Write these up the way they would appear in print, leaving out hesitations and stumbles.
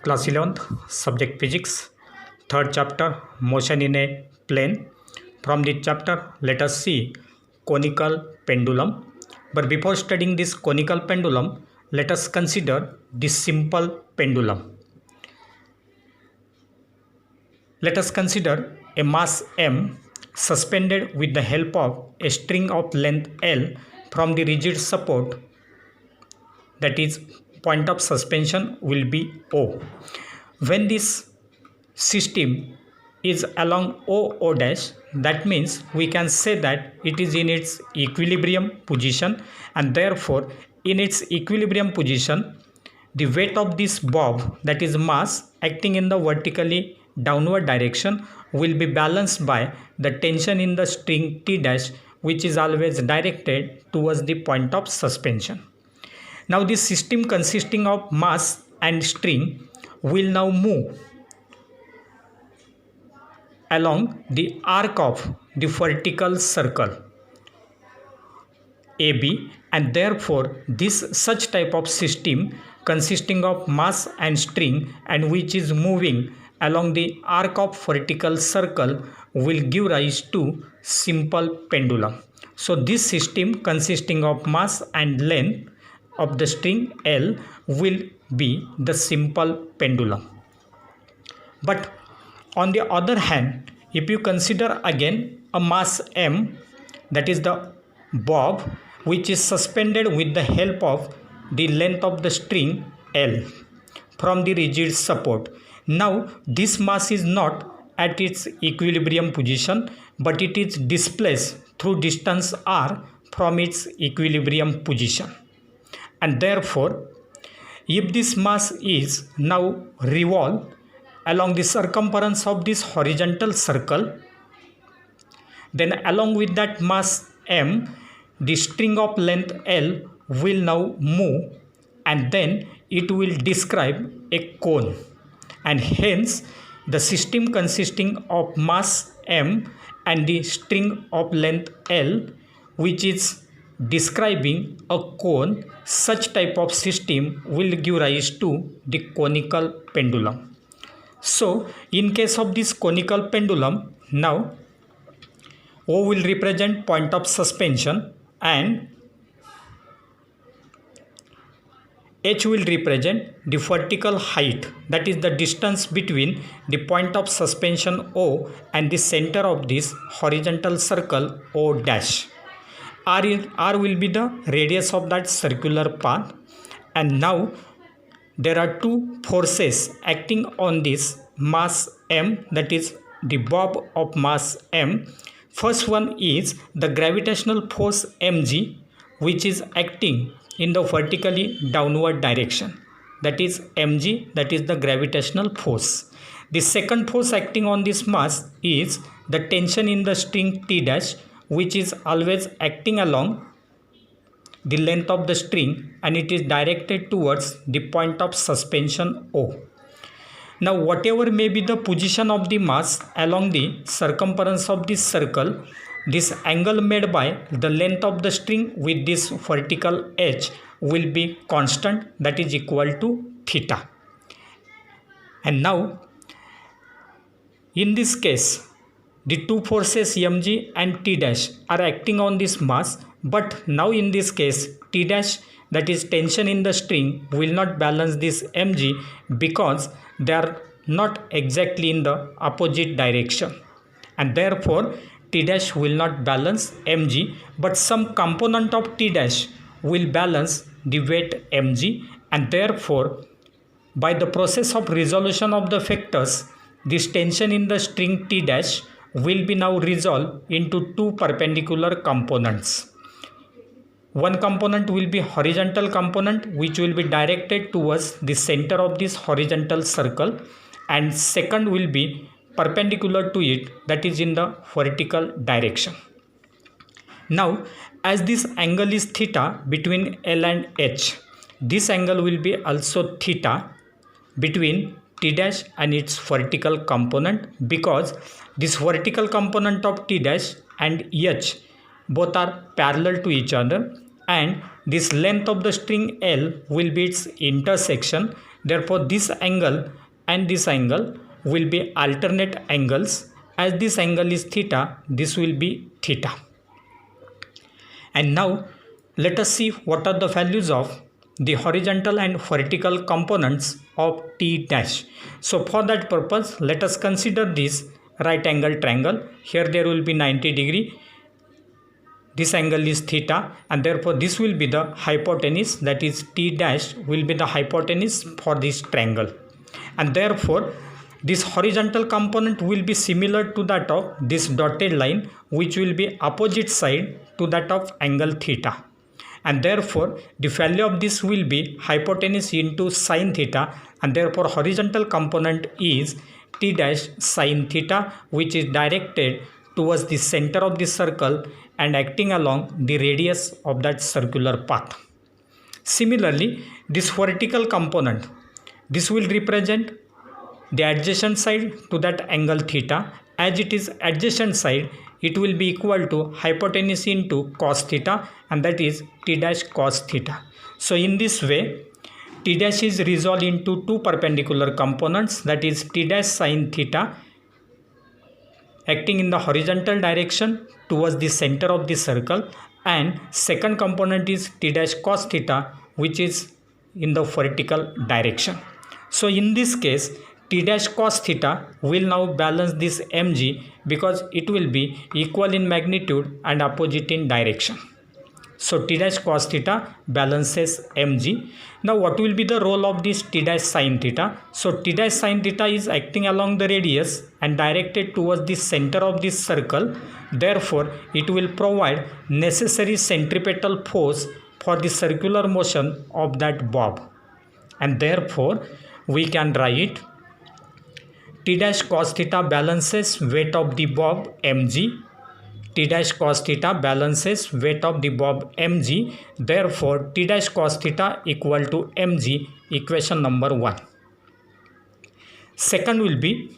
Class 11th, Subject Physics, third chapter, Motion in a Plane. From this chapter, let us see conical pendulum. But before studying this conical pendulum, let us consider this simple pendulum. Let us consider a mass M suspended with the help of a string of length L from the rigid support, that is, point of suspension will be O. When this system is along O dash, that means we can say that it is in its equilibrium position, and therefore in its equilibrium position the weight of this bob, that is mass acting in the vertically downward direction, will be balanced by the tension in the string T dash, which is always directed towards the point of suspension. Now this system consisting of mass and string will now move along the arc of the vertical circle AB, and therefore this such type of system consisting of mass and string and which is moving along the arc of vertical circle will give rise to simple pendulum. So this system consisting of mass and length of the string L will be the simple pendulum. But on the other hand, if you consider again a mass M, that is the bob, which is suspended with the help of the length of the string L from the rigid support. Now this mass is not at its equilibrium position, but it is displaced through distance r from its equilibrium position. And therefore, if this mass is now revolved along the circumference of this horizontal circle, then along with that mass M, the string of length L will now move, and then it will describe a cone, and hence the system consisting of mass M and the string of length L, which is describing a cone, such type of system will give rise to the conical pendulum. So in case of this conical pendulum, now O will represent point of suspension and H will represent the vertical height, that is the distance between the point of suspension O and the center of this horizontal circle O dash. R will be the radius of that circular path. And now there are two forces acting on this mass M, that is the bob of mass M. First one is the gravitational force mg, which is acting in the vertically downward direction, that is mg, that is the gravitational force. The second force acting on this mass is the tension in the string T dash, which is always acting along the length of the string, and it is directed towards the point of suspension O. Now whatever may be the position of the mass along the circumference of this circle, this angle made by the length of the string with this vertical H will be constant, that is equal to theta. And now in this case, the two forces mg and T dash are acting on this mass, but now in this case T dash, that is tension in the string, will not balance this mg because they are not exactly in the opposite direction, and therefore T dash will not balance mg, but some component of T dash will balance the weight mg, and therefore by the process of resolution of the vectors, this tension in the string T dash will be now resolved into two perpendicular components. One component will be horizontal component, which will be directed towards the center of this horizontal circle, and second will be perpendicular to it, that is in the vertical direction. Now as this angle is theta between L and H, this angle will be also theta between T dash and its vertical component, because this vertical component of T dash and H both are parallel to each other, and this length of the string L will be its intersection, Therefore, this angle and this angle will be alternate angles. As this angle is theta, this will be theta. And now let us see what are the values of the horizontal and vertical components of T dash. So for that purpose, let us consider this right angle triangle. Here there will be 90 degree. This angle is theta, and therefore this will be the hypotenuse, that is T dash will be the hypotenuse for this triangle. And therefore this horizontal component will be similar to that of this dotted line, which will be opposite side to that of angle theta. And therefore the value of this will be hypotenuse into sine theta, and therefore horizontal component is T dash sine theta, which is directed towards the center of the circle and acting along the radius of that circular path. Similarly, this vertical component, this will represent the adjacent side to that angle theta. As it is adjacent side, it will be equal to hypotenuse into cos theta, and that is T dash cos theta. So in this way, T dash is resolved into two perpendicular components, that is T dash sine theta acting in the horizontal direction towards the center of the circle, and second component is T dash cos theta, which is in the vertical direction. So in this case, T dash cos theta will now balance this mg because it will be equal in magnitude and opposite in direction. So T dash cos theta balances mg. Now what will be the role of this T dash sine theta? So T dash sine theta is acting along the radius and directed towards the center of this circle. Therefore, it will provide necessary centripetal force for the circular motion of that bob. And therefore, we can write T dash cos theta balances weight of the bob mg. T dash cos theta balances weight of the bob mg. Therefore, T dash cos theta equal to mg, equation number 1. Second will be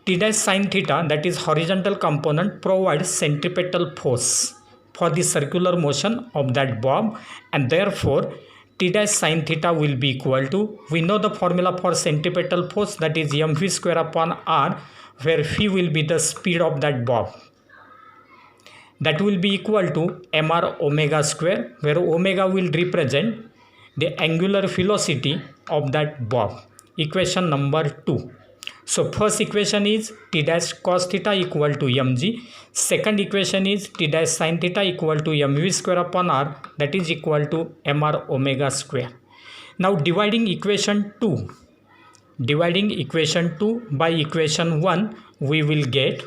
T dash sine theta, that is horizontal component, provides centripetal force for the circular motion of that bob, and therefore T dash sine theta will be equal to, we know the formula for centripetal force, that is mv square upon r, where v will be the speed of that bob. That will be equal to mr omega square, where omega will represent the angular velocity of that bob. Equation number 2. So first equation is T dash cos theta equal to mg. Second equation is T dash sine theta equal to mv square upon r, that is equal to mr omega square. Now dividing equation 2 by equation 1, we will get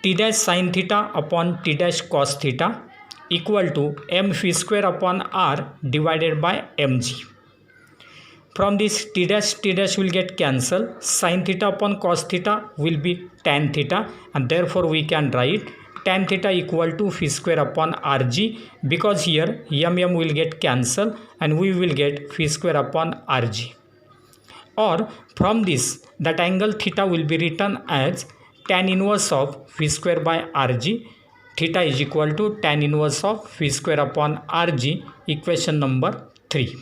T dash sine theta upon T dash cos theta equal to mv square upon r divided by mg. From this T dash will get cancelled. Sine theta upon cos theta will be tan theta, and therefore we can write tan theta equal to phi square upon rg, because here will get cancelled and we will get phi square upon rg. Or from this, that angle theta will be written as tan inverse of phi square by rg. Theta is equal to tan inverse of phi square upon rg, equation number 3.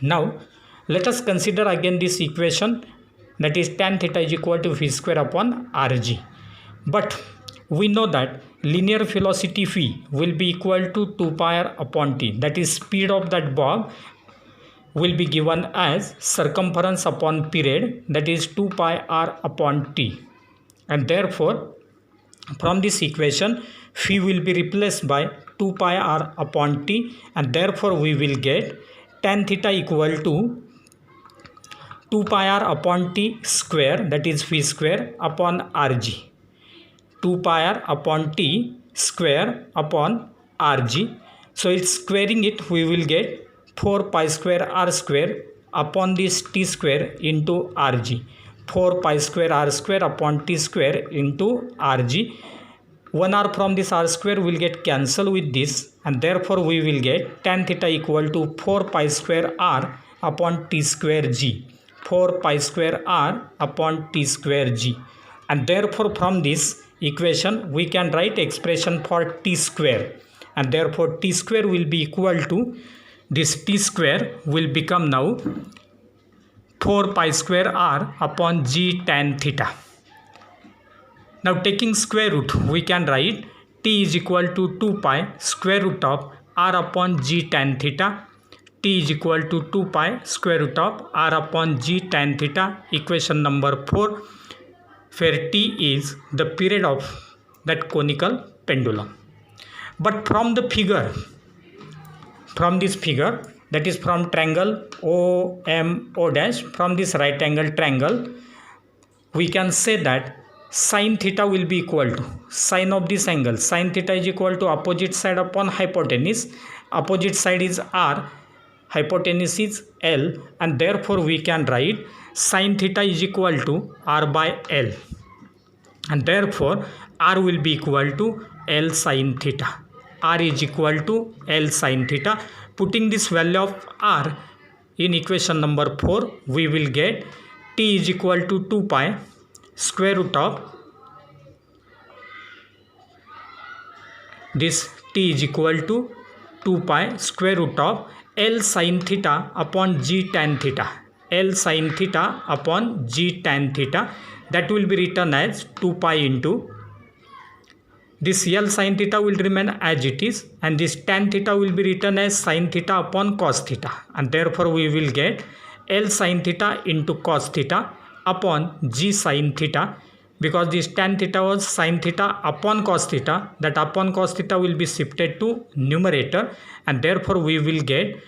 Now let us consider again this equation, that is tan theta is equal to phi square upon rg. But we know that linear velocity phi will be equal to 2 pi r upon t, that is speed of that bob will be given as circumference upon period, that is 2 pi r upon t. And therefore, from this equation, phi will be replaced by 2 pi r upon t, and therefore we will get tan theta equal to 2 pi r upon t square, that is phi square upon rg. 2 pi r upon t square upon rg. So it's squaring it, we will get 4 pi square r square upon this t square into rg. 4 pi square r square upon t square into rg. 1 r from this r square will get cancelled with this, and therefore we will get tan theta equal to 4 pi square r upon t square g. 4 pi square r upon t square g. And therefore from this equation we can write expression for t square, and therefore t square will be equal to this t square will become now 4 pi square r upon g tan theta. Now taking square root, we can write t is equal to 2 pi square root of r upon g tan theta. T is equal to 2 pi square root of r upon g tan theta, equation number 4, where t is the period of that conical pendulum. But from the figure, from this figure, that is from triangle OMO dash, from this right angle triangle, we can say that sin theta will be equal to sine of this angle. Sin theta is equal to opposite side upon hypotenuse. Opposite side is r, hypotenuse is L, and therefore we can write sin theta is equal to r by L, and therefore r will be equal to L sin theta. R is equal to L sin theta. Putting this value of r in equation number 4, we will get t is equal to 2 pi square root of this, t is equal to 2 pi square root of L sin theta upon g tan theta. L sin theta upon g tan theta, that will be written as 2 pi into this L sin theta will remain as it is, and this tan theta will be written as sin theta upon cos theta, and therefore we will get L sin theta into cos theta upon g sin theta. Because this tan theta was sin theta upon cos theta, that upon cos theta will be shifted to numerator, and therefore we will get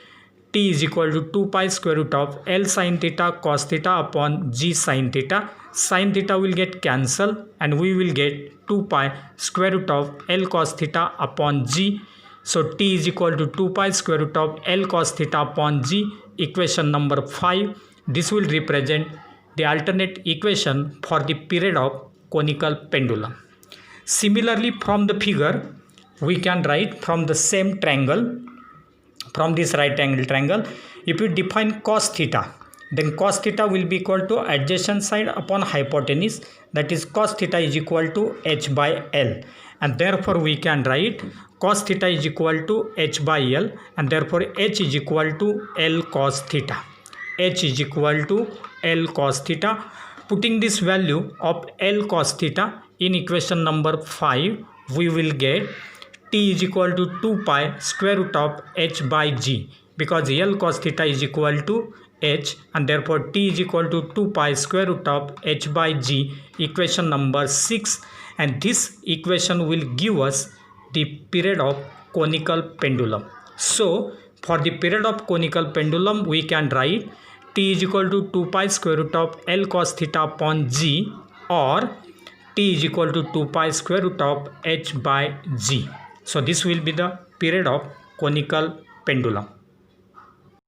t is equal to 2 pi square root of L sin theta cos theta upon g sin theta. Sin theta will get cancelled, and we will get 2 pi square root of L cos theta upon g. So t is equal to 2 pi square root of L cos theta upon g, equation number 5. This will represent the alternate equation for the period of conical pendulum. Similarly, from the figure, we can write from the same triangle, from this right angle triangle, if you define cos theta, then cos theta will be equal to adjacent side upon hypotenuse, that is cos theta is equal to h by L, and therefore we can write cos theta is equal to h by L, and therefore h is equal to L cos theta. H is equal to L cos theta. Putting this value of L cos theta in equation number 5, we will get t is equal to 2 pi square root of h by g, because L cos theta is equal to h, and therefore t is equal to 2 pi square root of h by g, equation number 6, and this equation will give us the period of conical pendulum. So for the period of conical pendulum, we can write t is equal to 2 pi square root of L cos theta upon g, or t is equal to 2 pi square root of h by g. So this will be the period of conical pendulum.